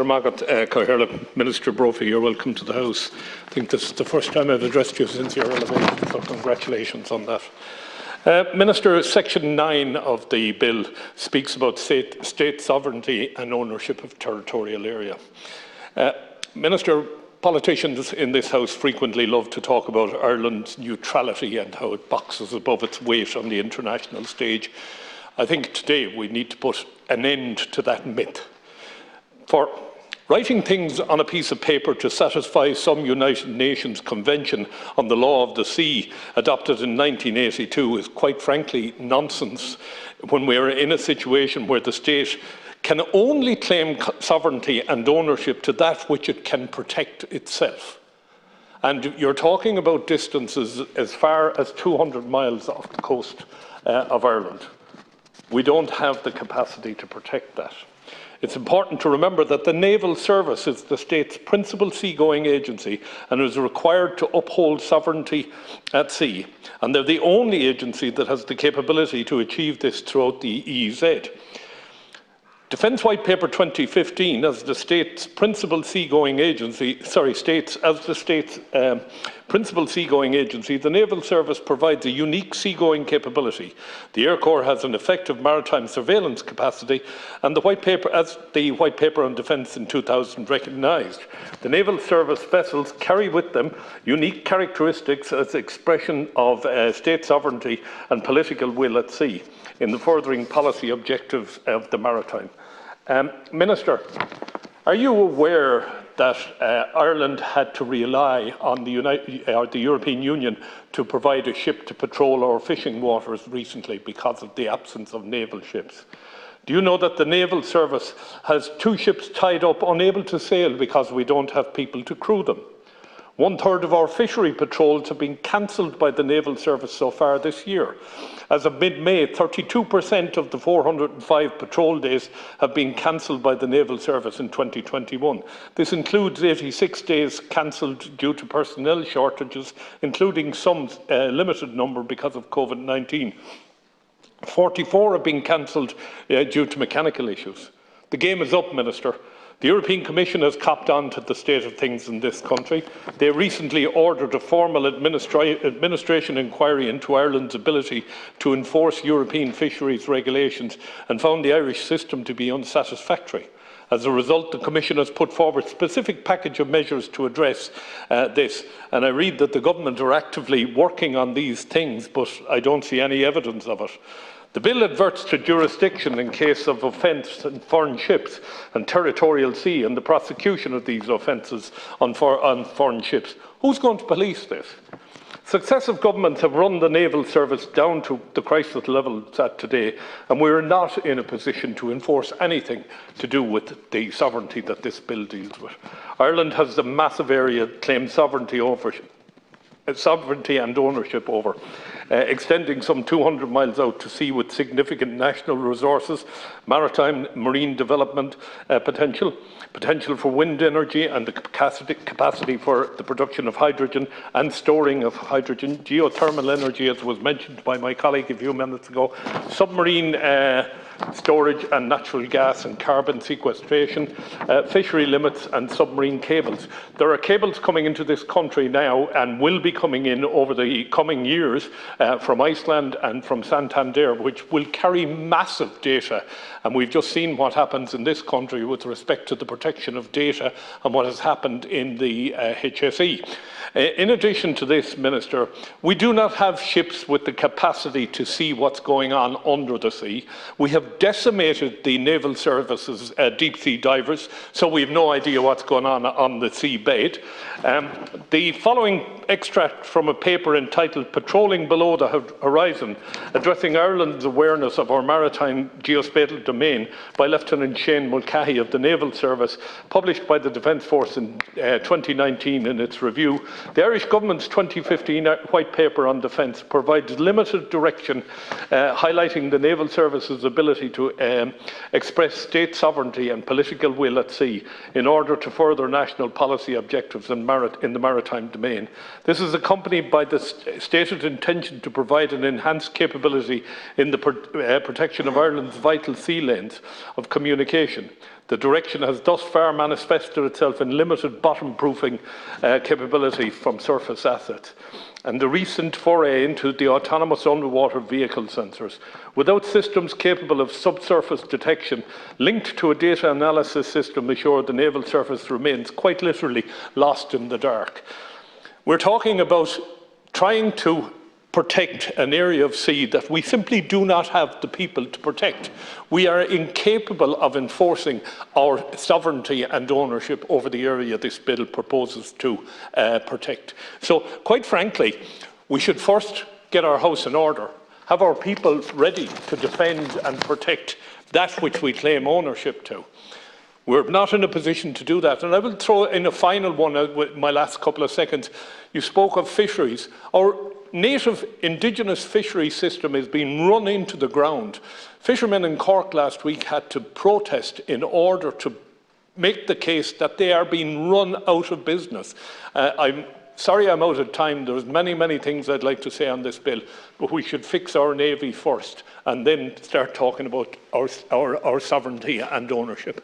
Minister Brophy, you're welcome to the House. I think this is the first time I've addressed you since your elevation, so congratulations on that. Minister, Section 9 of the bill speaks about state sovereignty and ownership of territorial area. Minister, politicians in this House frequently love to talk about Ireland's neutrality and how it boxes above its weight on the international stage. I think today we need to put an end to that myth. For writing things on a piece of paper to satisfy some United Nations Convention on the Law of the Sea adopted in 1982 is quite frankly nonsense when we are in a situation where the state can only claim sovereignty and ownership to that which it can protect itself. And you're talking about distances as far as 200 miles off the coast of Ireland. We don't have the capacity to protect that. It's important to remember that the Naval Service is the state's principal seagoing agency and is required to uphold sovereignty at sea. And they're the only agency that has the capability to achieve this throughout the EEZ. Defence White Paper 2015, as the state's principal seagoing agency, principal seagoing agency, the Naval Service provides a unique seagoing capability. The Air Corps has an effective maritime surveillance capacity, and as the White Paper on Defence in 2000 recognised, the Naval Service vessels carry with them unique characteristics as expression of state sovereignty and political will at sea in the furthering policy objectives of the maritime. Minister, are you aware that Ireland had to rely on the European Union to provide a ship to patrol our fishing waters recently because of the absence of naval ships? Do you know that the Naval Service has 2 ships tied up, unable to sail because we don't have people to crew them? 1/3 of our fishery patrols have been cancelled by the Naval Service so far this year. As of mid-May, 32% of the 405 patrol days have been cancelled by the Naval Service in 2021. This includes 86 days cancelled due to personnel shortages, including some limited number because of COVID-19. 44 have been cancelled due to mechanical issues. The game is up, Minister. The European Commission has copped on to the state of things in this country. They recently ordered a formal administration inquiry into Ireland's ability to enforce European fisheries regulations and found the Irish system to be unsatisfactory. As a result, the Commission has put forward a specific package of measures to address this, and I read that the government are actively working on these things, but I don't see any evidence of it. The bill adverts to jurisdiction in case of offence on foreign ships and territorial sea and the prosecution of these offences on foreign ships. Who's going to police this? Successive governments have run the Naval Service down to the crisis level it's at today, and we are not in a position to enforce anything to do with the sovereignty that this bill deals with. Ireland has a massive area it claims sovereignty and ownership over, extending some 200 miles out to sea with significant national resources, maritime, marine development potential for wind energy and the capacity for the production of hydrogen and storing of hydrogen, geothermal energy, as was mentioned by my colleague a few minutes ago, submarine storage and natural gas and carbon sequestration, fishery limits and submarine cables. There are cables coming into this country now and will be coming in over the coming years from Iceland and from Santander, which will carry massive data. And we've just seen what happens in this country with respect to the protection of data and what has happened in the HSE. In addition to this, Minister, we do not have ships with the capacity to see what's going on under the sea. We have decimated the Naval Service's deep-sea divers, so we have no idea what's going on the seabed. The following extract from a paper entitled Patrolling Below the Horizon, addressing Ireland's awareness of our maritime geospatial domain by Lieutenant Shane Mulcahy of the Naval Service, published by the Defence Force in 2019 in its review. The Irish Government's 2015 White Paper on Defence provides limited direction, highlighting the Naval Service's ability to express state sovereignty and political will at sea in order to further national policy objectives in the maritime domain. This is accompanied by the stated intention to provide an enhanced capability in the protection of Ireland's vital sea lanes of communication. The direction has thus far manifested itself in limited bottom-proofing capability from surface assets, and the recent foray into the autonomous underwater vehicle sensors. Without systems capable of subsurface detection linked to a data analysis system ashore, the naval surface remains quite literally lost in the dark. We're talking about trying to protect an area of sea that we simply do not have the people to protect. We are incapable of enforcing our sovereignty and ownership over the area this bill proposes to protect. So, quite frankly, we should first get our house in order, have our people ready to defend and protect that which we claim ownership to. We're not in a position to do that. And I will throw in a final one with my last couple of seconds. You spoke of fisheries. Our native indigenous fishery system is being run into the ground. Fishermen in Cork last week had to protest in order to make the case that they are being run out of business. I'm sorry I'm out of time. There's many things I'd like to say on this bill, but we should fix our Navy first and then start talking about our sovereignty and ownership.